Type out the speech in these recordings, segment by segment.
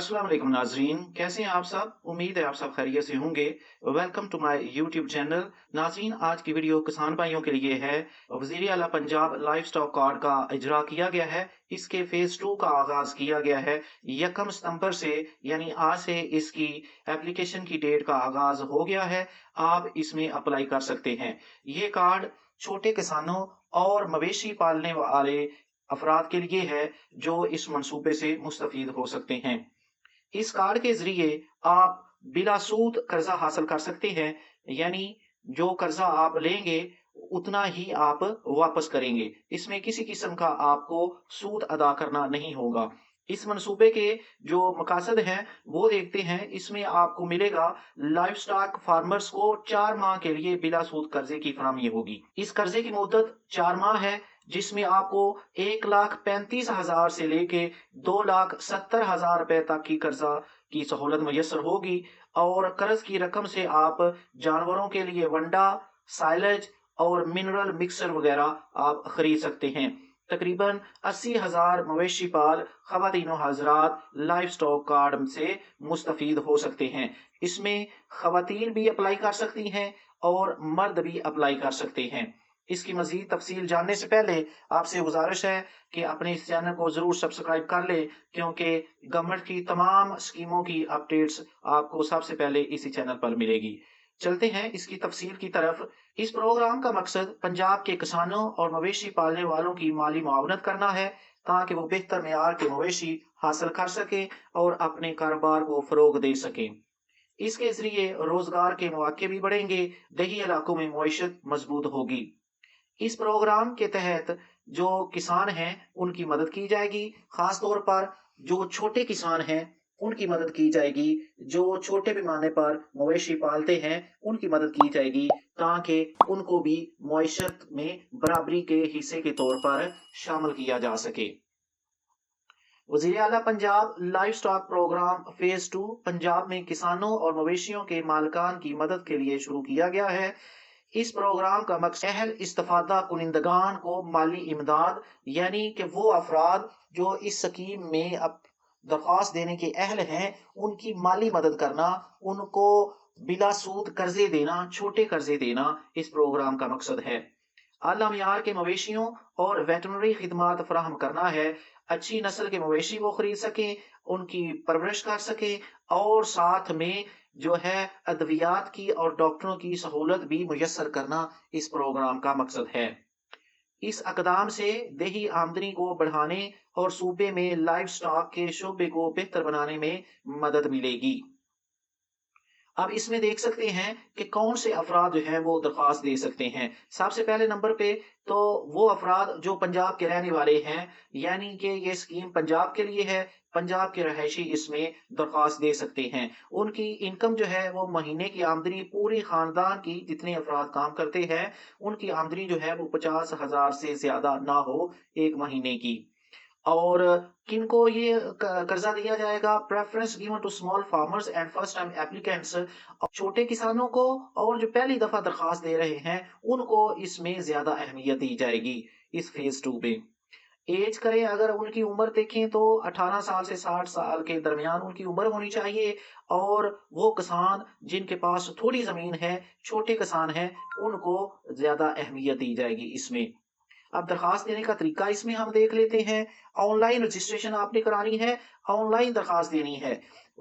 अस्सलाम वालेकुम नाजरीन, कैसे हैं आप सब? उम्मीद है आप सब खैरियत से होंगे। Welcome to my YouTube channel. नाजरीन, आज की वीडियो किसान भाइयों के लिए है। वज़ीर आला पंजाब लाइव स्टॉक कार्ड का इजरा किया गया है। इसके फेज 2 का आगाज किया गया है। 1 सितंबर से यानी आज से इसकी एप्लीकेशन की डेट का आगाज हो गया है। आप इसमें अप्लाई कर सकते हैं। ये कार्ड छोटे किसानों और मवेशी पालने वाले अफराद के लिए है जो इस मंसूबे से मुस्तफीद हो सकते हैं। इस कार्ड के ज़रिए आप बिला सूद कर्ज़ा हासिल कर सकते हैं, यानी जो कर्ज़ा आप लेंगे, उतना ही आप वापस करेंगे। इसमें किसी किस्म का आपको सूद अदा करना नहीं होगा। इस मंसूबे के जो मकासद हैं, वो देखते हैं। इसमें आपको मिलेगा लाइवस्टॉक फार्मर्स को 4 माह के लिए बिला सूद कर्ज़े की फराहमी होगी। इस कर्ज़े की मुद्दत 4 माह है, जिसमें आपको 1,35,000 से लेके 2,70,000 रुपए तक की कर्जा की सहूलत मुयस्सर होगी और कर्ज की रकम से आप जानवरों के लिए वंडा, साइलेज और मिनरल मिक्सर वगैरह आप खरीद सकते हैं। तकरीबन 80,000 मवेशी पाल खवातीनो हजरात लाइव स्टॉक कार्ड से मुस्तफीद हो सकते हैं। इसमें खवातीन भी अप्लाई कर सकती हैं और मर्द भी अप्लाई कर सकते हैं। इसकी मजीद तफसील जानने से पहले आपसे गुजारिश है कि अपने इस चैनल को जरूर सब्सक्राइब कर लें, क्योंकि गवर्नमेंट की तमाम स्कीमों की अपडेट्स आपको सबसे पहले इसी चैनल पर मिलेगी। चलते हैं इसकी तफसील की तरफ। इस प्रोग्राम का मकसद पंजाब के किसानों और मवेशी पालने वालों की माली मुआवनत करना है, ताकि वो बेहतर मेयार के मवेशी हासिल कर सकें और अपने कारोबार को फरोग दे सकें। इसके जरिए रोजगार के मौके भी बढ़ेंगे, देही इलाकों में मईशत मजबूत होगी। इस प्रोग्राम के तहत जो किसान हैं, उनकी मदद की जाएगी। खास तौर पर जो छोटे किसान हैं, उनकी मदद की जाएगी। जो छोटे पैमाने पर मवेशी पालते हैं, उनकी मदद की जाएगी, ताकि उनको भी मईशत में बराबरी के हिस्से के तौर पर शामिल किया जा सके। वजीर आला Punjab livestock programme phase 2 Punjab में किसानों और मवेशियों के मालकान की मदद के लिए शुरू किया गया है। इस प्रोग्राम का मकसद अहल इस्तिफादा कुनिंदगान को माली इमदाद, यानी कि वो अफराद जो इस स्कीम में अब दरख्वास्त देने के अहल हैं, उनकी माली मदद करना, उनको बिला सूद कर्जे देना, छोटे कर्जे देना इस प्रोग्राम का मकसद है। आला मियार के मवेशियों और वेटरनरी खिदमात फराहम करना है। अच्छी नस्ल के मवेशी वो खरीद सकें, उनकी परवरिश कर सकें और साथ में जो है अद्वियात की और डॉक्टरों की सहूलत भी मुयस्सर करना इस प्रोग्राम का मकसद है। इस अकदाम से देही आमदनी को बढ़ाने और सूबे में लाइव स्टॉक के शोबे को बेहतर बनाने में मदद मिलेगी। अब इसमें देख सकते हैं कि कौन से अफराद जो हैं वो दरख्वास्त दे सकते हैं। सबसे पहले नंबर पे तो वो अफराद जो पंजाब के रहने वाले हैं, यानी कि ये स्कीम पंजाब के लिए है। पंजाब के रहायशी इसमें दरख्वास्त दे सकते हैं। उनकी इनकम जो है वो महीने की आमदनी पूरी खानदान की जितने अफराद काम करते हैं, उनकी आमदनी जो है वो 50,000 से ज्यादा ना हो एक महीने की। और किनको ये कर्जा दिया जाएगा? Preference given to small farmers and first time applicants. छोटे किसानों को और जो पहली दफा दरखास्त दे रहे हैं, उनको इसमें ज्यादा अहमियत दी जाएगी इस फेज 2 में। एज करें अगर उनकी उम्र देखें तो 18 साल से 60 साल के दरमियान उनकी उम्र होनी चाहिए और वो किसान जिनके पास थोड़ी जमीन है, छोटे किसान हैं, उनको ज्यादा अहमियत दी जाएगी इसमें। अब दरखास्त देने का तरीका इसमें हम देख लेते हैं। ऑनलाइन रजिस्ट्रेशन आपने करानी है, ऑनलाइन दरखास्त देनी है।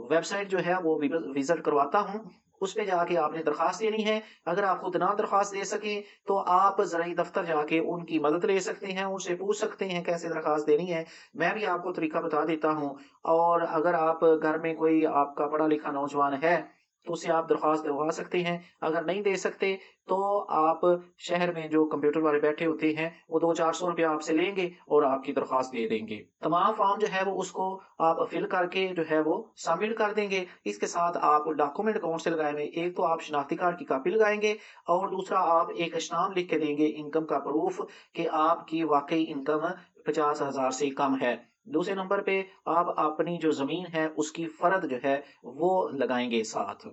वेबसाइट जो है वो विजिट करवाता हूँ, उस पे जाके आपने दरखास्त देनी है। अगर आप खुद ना दरखास्त दे सकें तो आप ज़राई दफ्तर जाके उनकी मदद ले सकते हैं, उनसे पूछ सकते हैं कैसे दरखास्त देनी है। मैं भी आपको तरीका बता देता हूँ। और अगर आप घर में कोई आपका पढ़ा लिखा नौजवान है, तो उसे आप दरखास्त दिलवा सकते हैं। अगर नहीं दे सकते तो आप शहर में जो कंप्यूटर वाले बैठे होते हैं, वो 200-400 रुपया आपसे लेंगे और आपकी दरखास्त दे देंगे। तमाम फॉर्म जो है वो उसको आप फिल करके जो है वो सबमिट कर देंगे। इसके साथ आप डॉक्यूमेंट कौन से लगाएंगे? एक तो आप शनाख्ती कार्ड की कॉपी लगाएंगे और दूसरा आप एक स्टाम्प लिख के देंगे इनकम का प्रूफ कि आपकी वाकई इनकम 50,000 से कम है। दूसरे नंबर पे आप अपनी जो जमीन है उसकी फर्द जो है वो लगाएंगे साथ।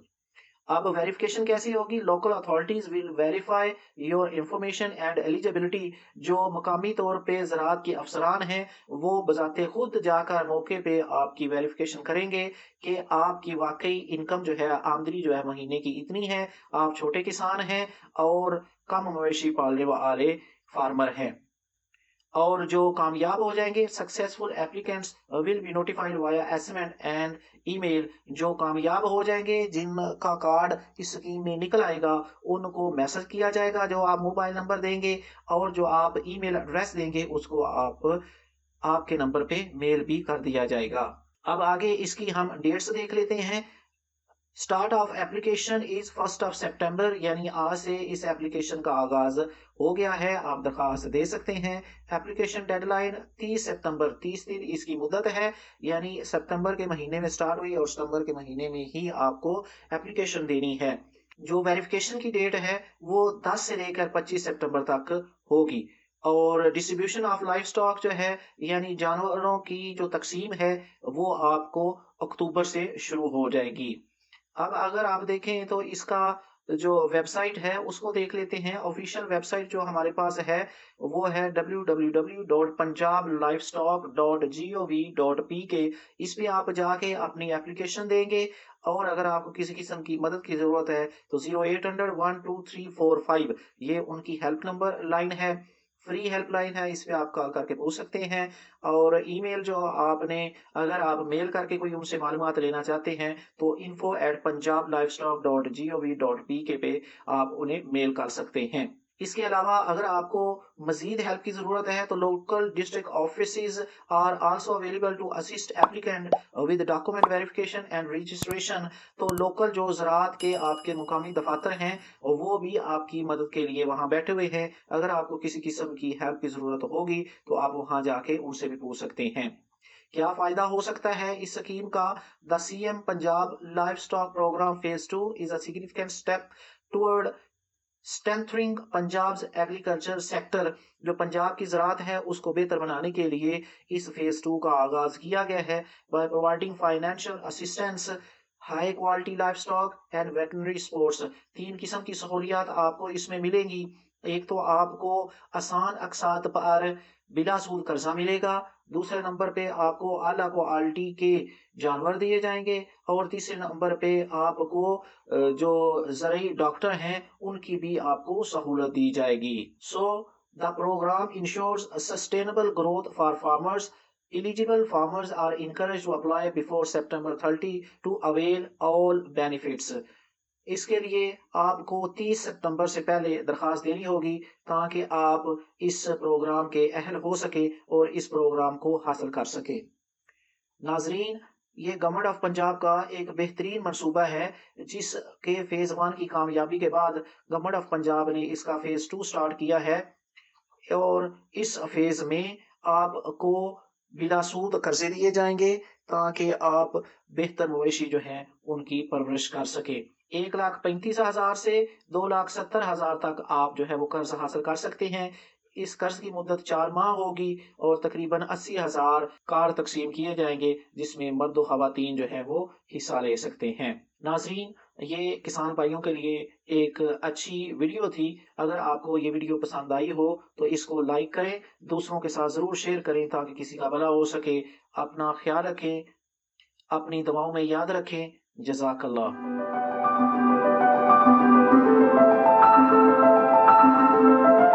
अब वेरिफिकेशन कैसी होगी? Local authorities will verify your information and eligibility. जो मकामी तौर पे ज़राअत के अफसरान हैं वो बजाते खुद जाकर मौके पे आपकी वेरिफिकेशन करेंगे कि आपकी वाकई इनकम जो है, आमदनी जो है महीने की इतनी है, आप छोटे किसान हैं और कम मवेशी पालने वाले फार्मर हैं। और जो कामयाब हो जाएंगे successful applicants will be notified via SMS and email. जो कामयाब हो जाएंगे जिनका कार्ड इस स्कीम में निकल आएगा उनको मैसेज किया जाएगा, जो आप मोबाइल नंबर देंगे और जो आप ईमेल एड्रेस देंगे उसको आपके नंबर पे मेल भी कर दिया जाएगा। अब आगे इसकी हम डेट्स देख लेते हैं। स्टार्ट ऑफ एप्लीकेशन इज 1 सितंबर, यानी आज से इस एप्लीकेशन का आगाज हो गया है, आप दरखास्त दे सकते हैं। एप्लीकेशन डेडलाइन 30 सितंबर, 30 दिन इसकी मुद्दत है, यानी सितंबर के महीने में स्टार्ट हुई और सितंबर के महीने में ही आपको एप्लीकेशन देनी है। जो वेरिफिकेशन की डेट है वो 10 से लेकर 25 सितंबर तक होगी। और डिस्ट्रीब्यूशन ऑफ लाइफ स्टॉक जो है, यानी जानवरों की जो तकसीम है, वो आपको अक्टूबर से शुरू हो जाएगी। अब अगर आप देखें तो इसका जो वेबसाइट है उसको देख लेते हैं। ऑफिशियल वेबसाइट जो हमारे पास है वो है www.punjablivestock.gov.pk। इस पे आप जाके अपनी एप्लीकेशन देंगे और अगर आपको किसी किस्म की मदद की जरूरत है तो 0800 12345 ये उनकी हेल्प नंबर लाइन है, फ्री हेल्पलाइन है, इस पे आप कॉल करके पूछ सकते हैं। और ईमेल जो आपने, अगर आप मेल करके कोई उनसे मालूमात लेना चाहते हैं तो info@punjablivestock.gov.pk पे आप उन्हें मेल कर सकते हैं। इसके अलावा अगर आपको मजीद हेल्प की जरूरत है तो local district offices are also available to assist applicant with document verification and registration. तो लोकल जो ज़राअत के आपके मुकामी दफातर हैं वो भी आपकी मदद के लिए वहां बैठे हुए हैं। अगर आपको किसी किस्म की हेल्प की जरूरत होगी तो आप वहां जाके उनसे भी पूछ सकते हैं। क्या फायदा हो सकता है इस स्कीम का? The CM Punjab livestock programme phase 2 is a significant step toward strengthening Punjab agriculture sector. जो पंजाब की ज़राअत है उसको बेहतर बनाने के लिए इस फेज 2 का आगाज किया गया है। By providing financial assistance, high quality life stock and veterinary sports. तीन किस्म की सहूलियात आपको इसमें मिलेंगी। एक तो आपको आसान अकसात पर बिला सूद कर्जा मिलेगा, दूसरे नंबर पे आपको आला क्वालिटी के जानवर दिए जाएंगे और तीसरे नंबर पे आपको जो ज़रूरी डॉक्टर हैं उनकी भी आपको सहूलत दी जाएगी। So the programme ensures sustainable growth for farmers. Eligible farmers are encouraged to apply before September 30 to avail all benefits. इसके लिए आपको 30 सितंबर से पहले दरखास्त देनी होगी ताकि आप इस प्रोग्राम के अहल हो सके और इस प्रोग्राम को हासिल कर सके। नाजरीन, ये गवर्नमेंट ऑफ पंजाब का एक बेहतरीन मनसूबा है जिसके फेज 1 की कामयाबी के बाद गवर्नमेंट ऑफ पंजाब ने इसका फेज 2 स्टार्ट किया है और इस फेज में आपको बिला सूद कर्जे दिए जाएंगे ताकि आप बेहतर मवेशी जो हैं उनकी परवरिश कर सके। 1,35,000 से 2,70,000 तक आप जो है वो कर्ज हासिल कर सकते हैं। इस कर्ज की मुद्दत 4 माह होगी और तकरीबन 80,000 कार्ड तकसीम किए जाएंगे जिसमें मर्द व खवातीन जो है वो हिस्सा ले सकते हैं। नाजरीन, ये किसान भाइयों के लिए एक अच्छी वीडियो थी। अगर आपको ये वीडियो पसंद आई हो तो इसको लाइक करें, दूसरों के साथ ज़रूर शेयर करें ताकि किसी का भला हो सके। अपना ख्याल रखें, अपनी दवाओं में याद रखें। जज़ाकल्लाह।